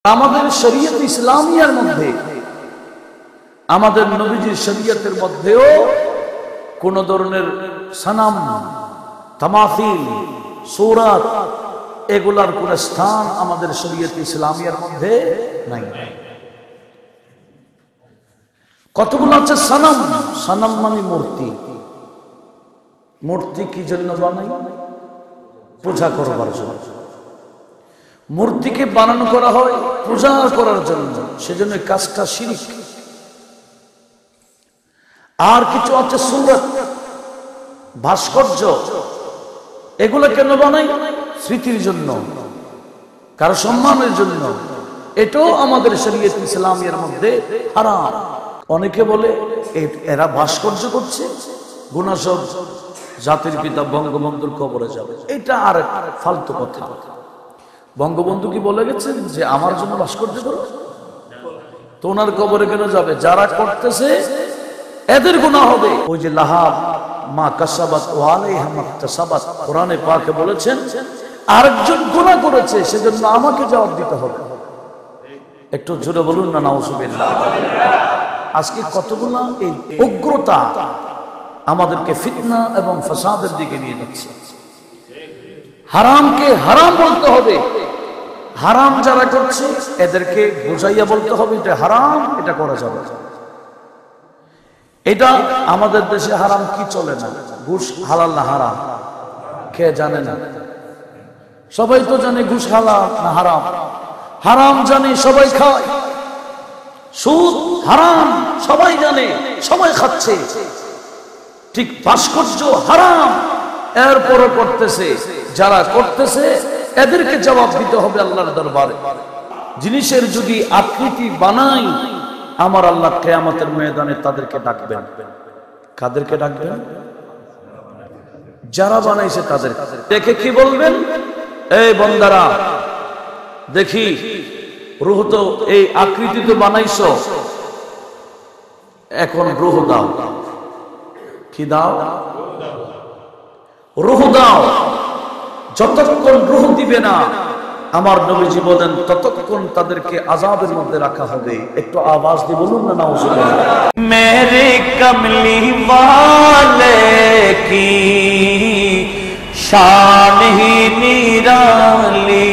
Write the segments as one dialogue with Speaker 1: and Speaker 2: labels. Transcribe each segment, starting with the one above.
Speaker 1: আমাদের শরীয়ত ইসলামিয়ার মধ্যে, আমাদের নবীজির শরীয়তের মধ্যেও কোন ধরনের সনাম, তামাথিল, সূরাত এগুলার কোন স্থান আমাদের শরীয়ত ইসলামিয়ার মধ্যে নাই। কতগুলো আছে সনাম? সনাম মানে মূর্তি। মূর্তি কি জন্য বানাই? পূজা করবার জন্য। মূর্তিকে বানানো করা হয় পূজা করার জন্য, সেজন্য কাজটা শিরক। আর কিছু আছে সূরত, ভাস্কর্য, এগুলো কেন বানাই? স্মৃতির জন্য, কারো সম্মানের জন্য। এটাও আমাদের শরীয়ত ইসলামিয়ার মধ্যে হারাম। অনেকে বলে এরা ভাস্কর্য করছে, গুনাহ সব জাতির পিতা বঙ্গবন্ধুর কবরে যাবে। এটা আর ফালতু কথা। বঙ্গবন্ধু কি বলে গেছেন যে আমার জন্য ভাস্কর্য করো? তো ওনার কবরে কেন যাবে? যারা করতেছে এদের গুনাহ হবে। ওই যে লাহা মা কাসাবাত ওয়া আলাইহা মাকতাসাবাত, কোরআনে পাকে বলেছেন আরেকজন গুনাহ করেছে সেজন্য আমাকে জবাব দিতে হবে। একটু জোরে বলুন না নাউজুবিল্লাহ। আজকে কতগুলো এই উগ্রতা আমাদেরকে ফিতনা এবং ফাসাদের দিকে নিয়ে যাচ্ছে। হারামকে হারাম বলতে হবে। হারাম যারা করছে এদেরকে বুঝাইয়া বলতে হবে এটা হারাম, এটা করা যাবে। এটা আমাদের দেশে হারাম কি চলে না? ঘুষ হালাল না হারাম? কে জানে না? সবাই তো জানে ঘুষ হালাল না হারাম। হারাম জানে, সবাই খায়। সুদ হারাম সবাই জানে, সবাই খাচ্ছে। ঠিক ভাস্কর্য হারাম, এরপরও করতেছে। যারা করতেছে এদেরকে জবাব দিতে হবে আল্লাহর দরবারে। জিনিসের যদি আকৃতি বানাই, আমার আল্লাহ কিয়ামতের ময়দানে তাদেরকে ডাকবেন। কাদেরকে ডাকবেন? যারা বানাইছে তাদের। দেখে কি বলবেন? এই বন্দারা, দেখি রূহ তো এই আকৃতি তো বানাইছো, এখন রূহ দাও। কি দাও? রূহ দাও। যতক্ষণ রূহ দিবে না, আমার নবীজি বলেন ততক্ষণ তাদেরকে আযাবের মধ্যে রাখা হবে। একটু আওয়াজ দিয়ে বলুন না নাউজুবিল্লাহ। মেরে কমলি ওয়ালে কি শান হি নিরালি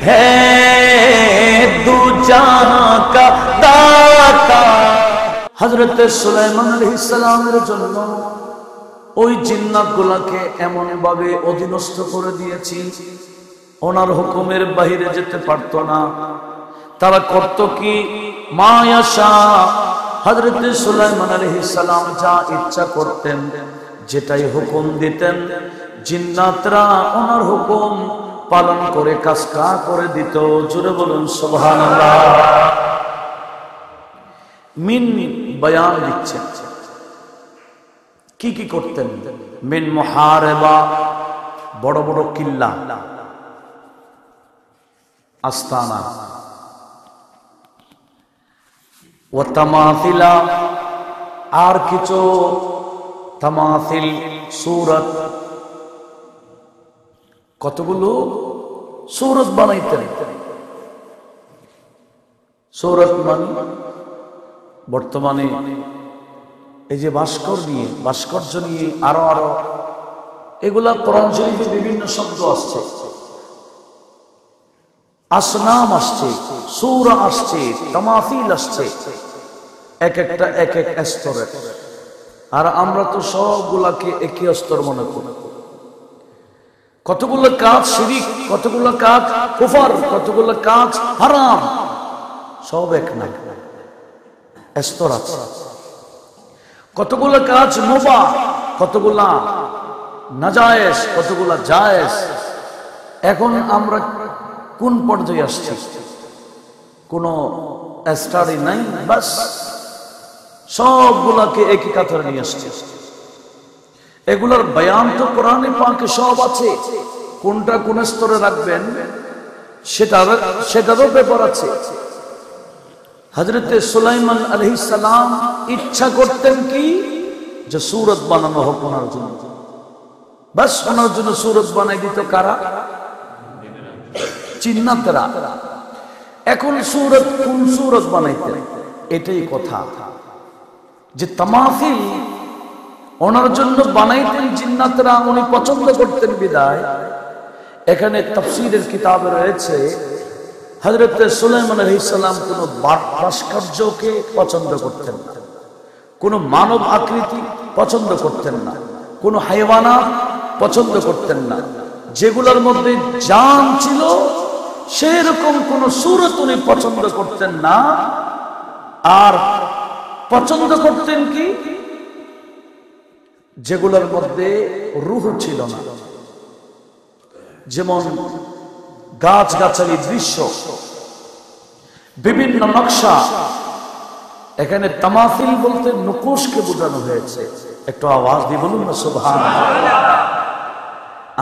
Speaker 1: है दू जहां का दाता। হযরত সুলাইমান আলাইহিস সালামের জন্য ওই জিন্নাতগুলোকে এমন ভাবে অধীনস্থ করে দিয়েছি, ওনার হুকুমের বাইরে যেতে পারতো না। তারা করত কি? মা ইয়াশা, হযরত সুলাইমান আলাইহিস সালাম যা ইচ্ছা করতেন, যেটাই হুকুম দিতেন, জিন্নাতরা ওনার হুকুম পালন করে কাজটা করে দিত। জোরে বলুন সুবহানাল্লাহ। মিন বয়ান দিচ্ছেন কি কি করতেন। মিন মুহারেবা, বড় বড় কিল্লা, আস্তানা, ওয়া তামাথিলা, আর কিছু তামাথিল, সূরত, কতগুলো সূরত বানাইতেন। সূরত মানে বর্তমানে এই যে ভাস্কর্য নিয়ে আরো এগুলা কোরআন শরীফে বিভিন্ন শব্দ আসছে, আসনাম আসছে, সূরা আসছে, তামাথিল আসছে, এক একটা এক এক স্তরের। আর আমরা তো সবগুলাকে একই স্তর মনে করি। কতগুলো কাজ শিরিক, কতগুলো কাজ কুফর, কতগুলো কাজ হারাম, সব এক না, স্তর আছে। কতগুলো কাজ মুবাহ, কতগুলা নাজায়েজ, কতগুলা জায়েজ। এখন আমরা কোন পর্যায়ে আসছি? কোন স্টাডি নাই, বাস সবগুলাকে একই কাতারে নিয়ে আসছে। এগুলোর বয়ান তো কোরআনে পাকে সব আছে। কোনটা কোন স্তরে রাখবেন সেটারও ব্যাপার আছে। হযরত সুলাইমান আলাইহিস সালাম ইচ্ছা করতেন কি? যে সূরত বানানো হোক ওনার জন্য, বাস ওনার জন্য সূরত বানাই দিত। কারা? জিন্নাতরা। এখন সূরত কোন সূরত বানাইতেন, এটাই কথা। যে তামাসিল ওনার জন্য বানাইতেন জিন্নাতরা, উনি পছন্দ করতেন বিদায়। এখানে তাফসীরের কিতাবে রয়েছে হযরত সুলাইমান আলাইহিস সালাম কোন ভাস্কর্যকে পছন্দ করতেন না, কোন মানব আকৃতি পছন্দ করতেন না, কোন হাইওয়ানাত পছন্দ করতেন না। যেগুলোর মধ্যে জান ছিল সেরকম কোন সূরত উনি পছন্দ করতেন না। আর পছন্দ করতেন কি, যেগুলোর মধ্যে রূহ ছিল না, যেমন গাছ গাছালি দৃশ্য, বিভিন্ন নকশা। এখানে তামাসিল বলতে নুকুশকে বোঝানো হয়েছে। একটু আওয়াজ দিয়ে বলুন না সুবহানাল্লাহ।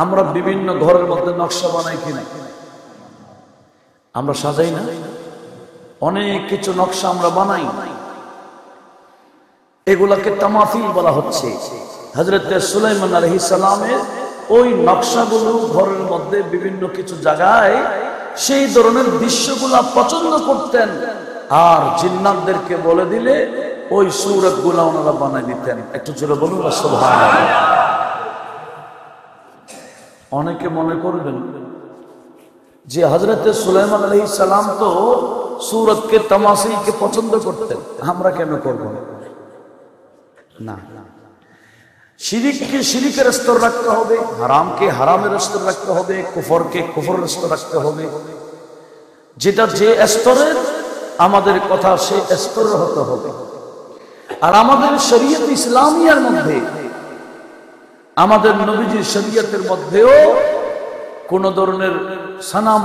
Speaker 1: আমরা বিভিন্ন ঘরের মধ্যে নকশা বানাই কিনা, আমরা সাজাই না, অনেক কিছু নকশা আমরা বানাই, এগুলাকে তামাসিল বলা হচ্ছে। হযরত সুলাইমান আলাইহিস সালামের ওই নকশাগুলো ঘরের মধ্যে বিভিন্ন কিছু জায়গায় সেই ধরনের দৃশ্যগুলা পছন্দ করতেন। আর জিন্নাতদেরকে বলে দিলে ওই সূরতগুলা ওনারা বানাই দিতেন। একটু জোরে বলুন না সুবহানাল্লাহ। অনেকে মনে করবেন যে হযরত সুলাইমান আলাইহিস সালাম তো সূরতকে তামাসিলকে পছন্দ করতেন, আমরা কেন করব না? শিরিককে শিরিকের স্তর রাখতে হবে, হারামকে হারামের স্তর রাখতে হবে, কুফরকে কুফরের স্তর রাখতে হবে। যেটা যে স্তরের আমাদের কথা সে স্তরের হতে হবে। আর আমাদের শরীয়ত ইসলামিয়ার মধ্যে, আমাদের নবীজির শরীয়তের মধ্যেও কোন ধরনের সনাম,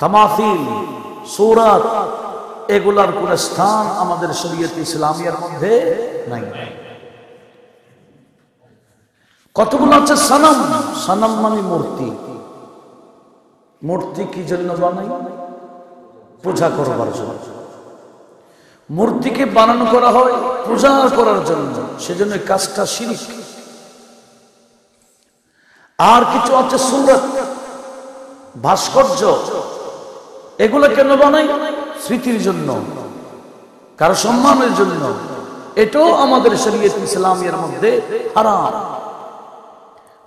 Speaker 1: তামাসিল, সূরত এগুলার কোন স্থান আমাদের শরীয়ত ইসলামিয়ার মধ্যে নাই। কতগুলো আছে সনম। সনম মানে মূর্তি। মূর্তি কি জন্য বানাই? পূজা করবার জন্য। মূর্তিকে বানানো করা হয় পূজা করার জন্য, সেজন্য কাজটা শিরক। আর কিছু আছে সূরত, ভাস্কর্য, এগুলো কেন বানাই? স্মৃতির জন্য, কারো সম্মানের জন্য। এটাও আমাদের শরীয়ত ইসলামের মধ্যে হারাম,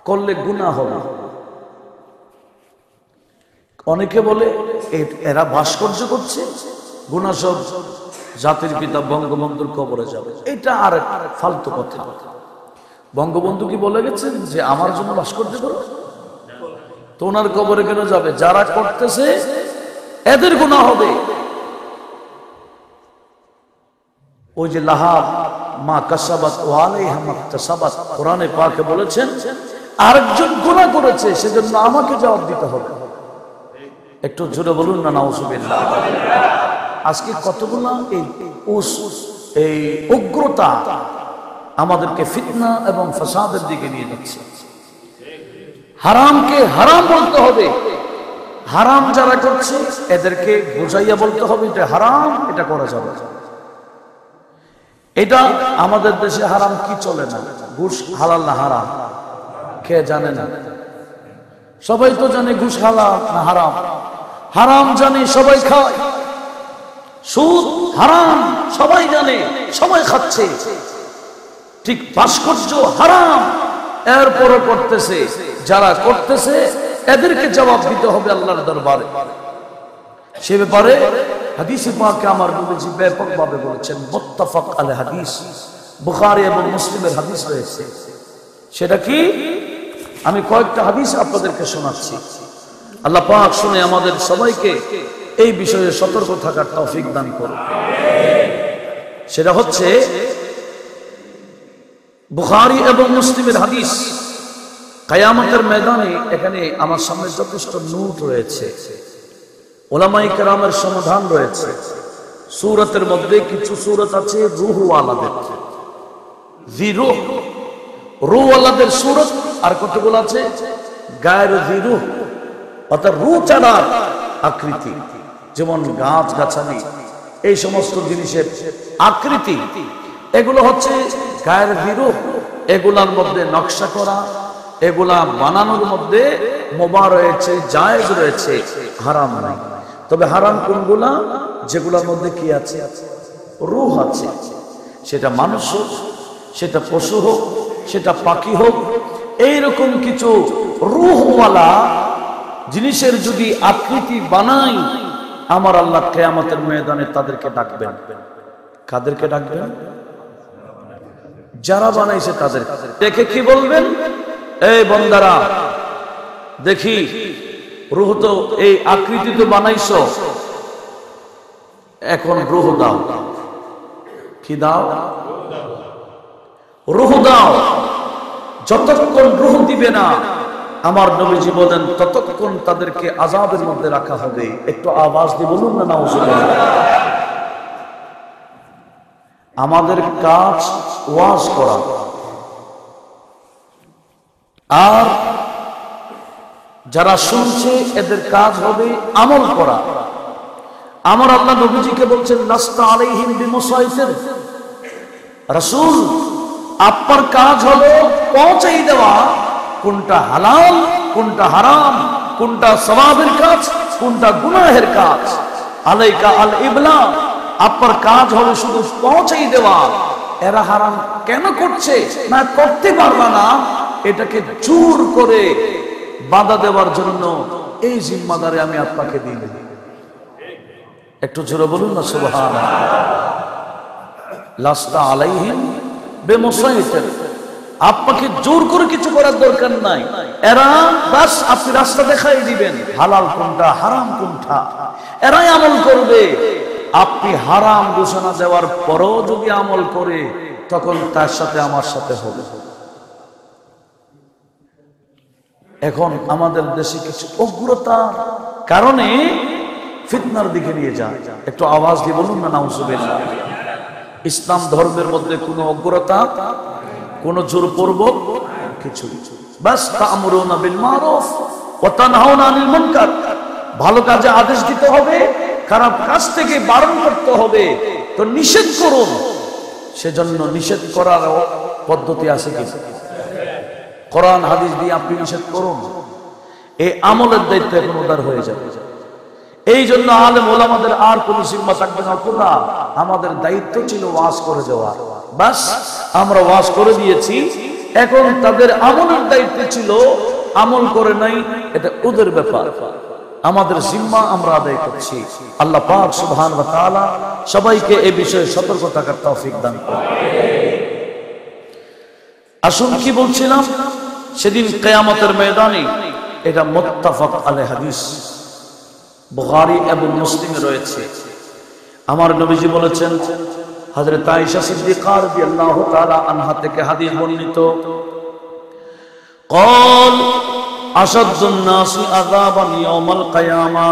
Speaker 1: করলে গুনাহ হবে। অনেকে বলে এরা ভাস্কর্য করছে, গুনাহ সব জাতির পিতা বঙ্গবন্ধুর কবরে যাবে। এটা আর ফালতু কথা। বঙ্গবন্ধু কি বলে গেছেন যে আমার জন্য ভাস্কর্য করো? তো ওনার কবরে কেন যাবে? যারা করতেছে এদের গুনাহ হবে। ওই যে লাহা মা কাসাবাত ওয়া আলাইহা মাকতাসাবাত, কোরআনে পাকে বলেছেন আরেকজন গুনাহ করেছে সেজন্য আমাকে জবাব দিতে হবে। একটু জোরে বলুন না নাউজুবিল্লাহ। আজকে কতগুলো এই উগ্রতা আমাদেরকে ফিতনা এবং ফাসাদের দিকে নিয়ে যাচ্ছে। হারামকে হারাম বলতে হবে। হারাম যারা করছে এদেরকে বুঝাইয়া বলতে হবে এটা হারাম, এটা করা যাবে। এটা আমাদের দেশে হারাম কি চলে না? ঘুষ হালাল না হারাম কে জানে না? সবাই তো জানে ঘুষ হালাল না হারাম। হারাম জানে, সবাই খায়। সুদ হারাম সবাই জানে, সবাই খাচ্ছে। ঠিক ভাস্কর্য হারাম, এরপরও করতেছে। যারা করতেছে এদেরকে জবাব দিতে হবে আল্লাহর দরবারে। সে ব্যাপারে হাদিসে পাকে আমার নবীজি ব্যাপকভাবে বলেছেন, মুত্তাফাক আলাইহি হাদিস, বুখারী এবং মুসলিমের হাদিস রয়েছে। সেটা কি? আমি কয়েকটা হাদিস আপনাদেরকে শোনাচ্ছি। আল্লাহ পাক শুনে আমাদের সবাইকে এই বিষয়ে সতর্ক থাকার তৌফিক দান করুন। সেটা হচ্ছে বুখারী এবং মুসলিমের হাদিস। কিয়ামতের ময়দানে এখানে আমার সামনে যথেষ্ট নোট রয়েছে, উলামায়ে কেরামের সমাধান রয়েছে। সূরতের মধ্যে কিছু সূরত আছে রূহওয়ালাদের, জিরুহ রূহওয়ালাদের সূরত, আর কতগুলো আছে গায়ের জিরুহ, অর্থাৎ রূহ ছাড়া আকৃতি, যেমন গাছ গাছালি এই সমস্ত জিনিসের আকৃতি, এগুলো হচ্ছে গায়ের জিরুহ। এগুলার মধ্যে নকশা করা, এগুলা বানানোর মধ্যে মুবাহ রয়েছে, জায়েজ রয়েছে, হারাম নাই। তবে হারাম কোনগুলা? যেগুলোর মধ্যে কি আছে? রূহ আছে। সেটা মানুষ হোক, সেটা পশু হোক, সেটা পাখি হোক, এইরকম কিছু রূহওয়ালা জিনিসের যদি আকৃতি বানাই, আমার আল্লাহ কিয়ামতের ময়দানে তাদেরকে ডাকবেন। কাদেরকে ডাকবেন? যারা বানাইছে তাদের। দেখে কি বলবেন? এই বান্দারা, দেখি রূহ তো এই আকৃতি তো বানাইছো, এখন রূহ দাও। কি দাও? রূহ দাও। যতক্ষণ রূহ দিবে না, আমার নবীজি বলেন, ততক্ষণ তাদেরকে আযাবের মধ্যে রাখা হবে। একটু আওয়াজ দিয়ে বলুন না নাউজুবিল্লাহ। আমাদের কাজ ওয়াজ করা, আর যারা শুনছে এদের কাজ হবে আমল করা। আমার আল্লাহ নবীজিকে বলছেন, লাস্তা আলাইহিম বিমুসাইতির। রাসূল, আপনার কাজ হলো পৌঁছাই দেওয়া কোনটা হালাল, কোনটা হারাম, কোনটা সওয়াবের কাজ, কোনটা গুনাহের কাজ। আলাইকা আল ইবলা, আপনার কাজ হলো শুধু পৌঁছাই দেওয়া। এরা হারাম কেন করছে না করতে পারবা না, এটাকে জোর করে বাধা দেওয়ার জন্য এই জিম্মাদারি আমি আপনাকে দিই। একটু জোরে বলুন না সুবহানাল্লাহ। লাস্তা আলাইহিম বিমুসাইতির, আপনাকে জোর করে কিছু করার দরকার নাই। এরা বাস আপনি রাস্তা দেখাই দিবেন, হালাল কোনটা হারাম কোনটা, এরাই আমল করবে। আপনি হারাম ঘোষণা দেওয়ার পরও যদি আমল করে, তখন তার সাথে আমার সাথে হবে। এখন আমাদের দেশে কিছু অগ্রতার কারণে ফিতনার দিকে নিয়ে যায়। একটু আওয়াজ দিয়ে বলুন না নাউজুবিল্লাহ। ইসলাম ধর্মের মধ্যে কোনো অগ্রতা, কোনো জোরপূর্বক কিছু, বাস তা'মুরুনা বিল মারুফ ওয়া তানহাউনা আনিল মুনকার। ভালো কাজে আদেশ দিতে হবে, খারাপ কাজ থেকে বারণ করতে হবে। তো নিষেধ করুন, সেজন্য নিষেধ করার পদ্ধতি আছে কি? কোরআন হাদিস দিয়ে আপনি নিষেধ করুন। এই আমলের দায়িত্ব এখন উদার হয়ে যাবে। এই জন্য আলেম ওলামাদের আর কোন জিম্মা থাকবে না। খোদা, আমাদের দায়িত্ব ছিল ওয়াজ করে দেওয়া, বাস আমরা ওয়াজ করে দিয়েছি। এখন তাদের আমলের দায়িত্ব ছিল, আমল করে নাই, এটা ওদের ব্যাপার। আমাদের জিম্মা আমরা আদায় করছি। আল্লাহ পাক সুবহানাহু ওয়া তাআলা সবাইকে এই বিষয়ে সতর্ক থাকার তৌফিক দান করুন। আসুন, কি বলছিলাম? সেদিন কিয়ামতের ময়দানে, এটা মুত্তাফাক আলাইহি হাদিস, বুখারী এবং মুসলিমে রয়েছে। আমার নবীজি বলেছেন, হযরত আয়েশা সিদ্দিকা রাদিয়াল্লাহু তাআলা আনহা থেকে হাদিস বর্ণিত, قال أشد الناس عذابا يوم القيامة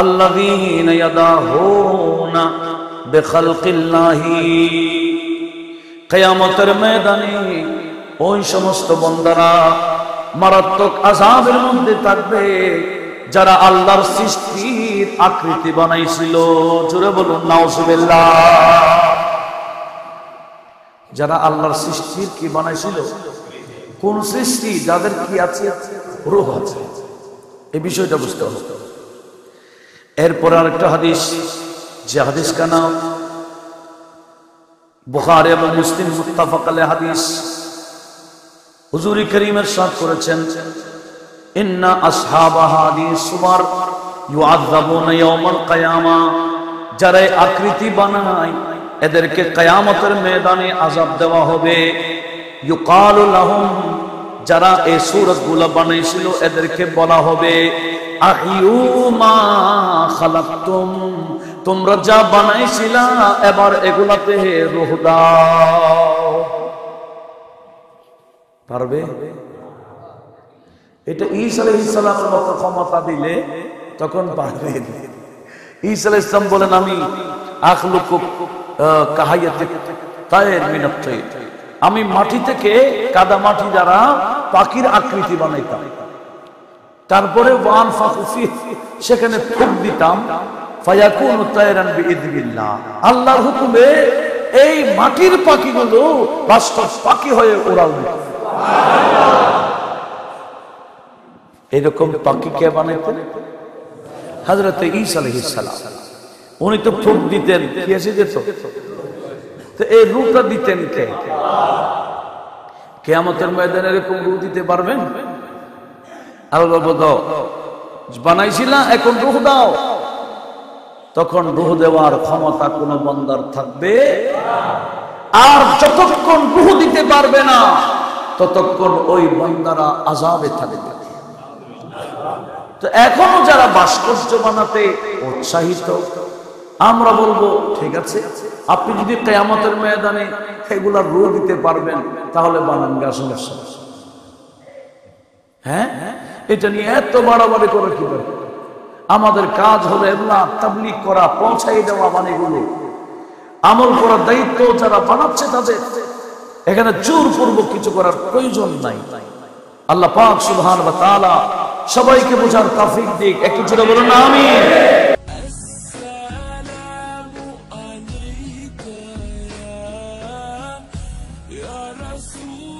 Speaker 1: الذين يداهون بخلق الله। কিয়ামতের ময়দানে ওই সমস্ত বান্দারা মারাত্মক আযাবের মধ্যে থাকবে যারা আল্লাহর সৃষ্টির আকৃতি বানাইছিল। জোরে বলুন নাউজুবিল্লাহ। যারা আল্লাহর সৃষ্টির কি বানাইছিল? কোন সৃষ্টি? যাদের কি আছে? রূহ আছে। এই বিষয়টা বুঝতে হবে। এরপর আরেকটা হাদিস, যে হাদিস কানা বুখারী এবং মুসলিম মুত্তাফাক আলাইহি হাদিস, হুজুর করিমের সাথ করেছেন, ইন্না আসহাবা হাদিস সুমার ইউআযাবুনা ইয়াওমাল কিয়ামা। যারা আকৃতি বানায় এদেরকে কিয়ামতের ময়দানে আযাব দেওয়া হবে। ইউকালু লাহুম, যারা এই সূরতগুলো বানাইছিল এদেরকে বলা হবে, আহিউ মা খালাকতুম, তোমরা যা বানাইছিলা এবার এগুলাতে রূহ দাও। পারবে? এটা ঈসা আলাইহিস সালামের মতো ক্ষমতা দিলে তখন পারবে। ঈসা আলাইহিস সালাম বলেন, আমি আখলুকু কাহায়াতি তায়র মিনাত তায়র, আমি মাটি থেকে কাদা মাটি দ্বারা পাখির আকৃতি বানাইতাম, তারপরে ওয়ান ফাকুফি, সেখানে ফুঁক দিতাম, ফায়াকুনু তায়রান বিইذনিল্লাহ, আল্লাহর হুকুমে এই মাটির পাখিগুলো বাস্তব পাখি হয়ে উড়াল দিত। সুবহানাল্লাহ। এরকম পাখি কে বানাইতেন? হযরত ঈসা আলাইহিস সালাম, উনি তো ফুঁক দিতেন, কি এসে যেত, তো এই রূপটা দিতেন কে? কিয়ামতের ময়দানে এরকম রূপ দিতে পারবেন? আল্লাহ বলতো বানাইছিলা, এখন রূহ দাও। তখন রূহ দেওয়ার ক্ষমতা কোন বান্দার থাকবে, আর যতক্ষণ রূহ দিতে পারবে না ততক্ষণ ওই বান্দারা আযাবে থাকবে। তো এখনো যারা ভাস্কর্য বানাতে উৎসাহিত, আমরা বলবো ঠিক আছে, আপনি যদি কিয়ামতের ময়দানে এগুলা রূহ দিতে পারবেন তাহলে বানান গা, সমস্যা। হ্যাঁ, এটা নিয়ে এত বাড়াবাড়ি করে কি করে? আমাদের কাজ হলো এগুলা তাবলীগ করা, পৌঁছাই দেওয়া, মানে এগুলো আমল করার দায়িত্ব যারা বানাচ্ছে তাদের। এখানে জোরপূর্বক কিছু করার প্রয়োজন নাই। আল্লাহ পাক সুবহানাহু ওয়া তাআলা সবাইকে বোঝার তৌফিক দিক। একটু জোরে বলুন আমিন।
Speaker 2: Assalamu alayka ya Rasul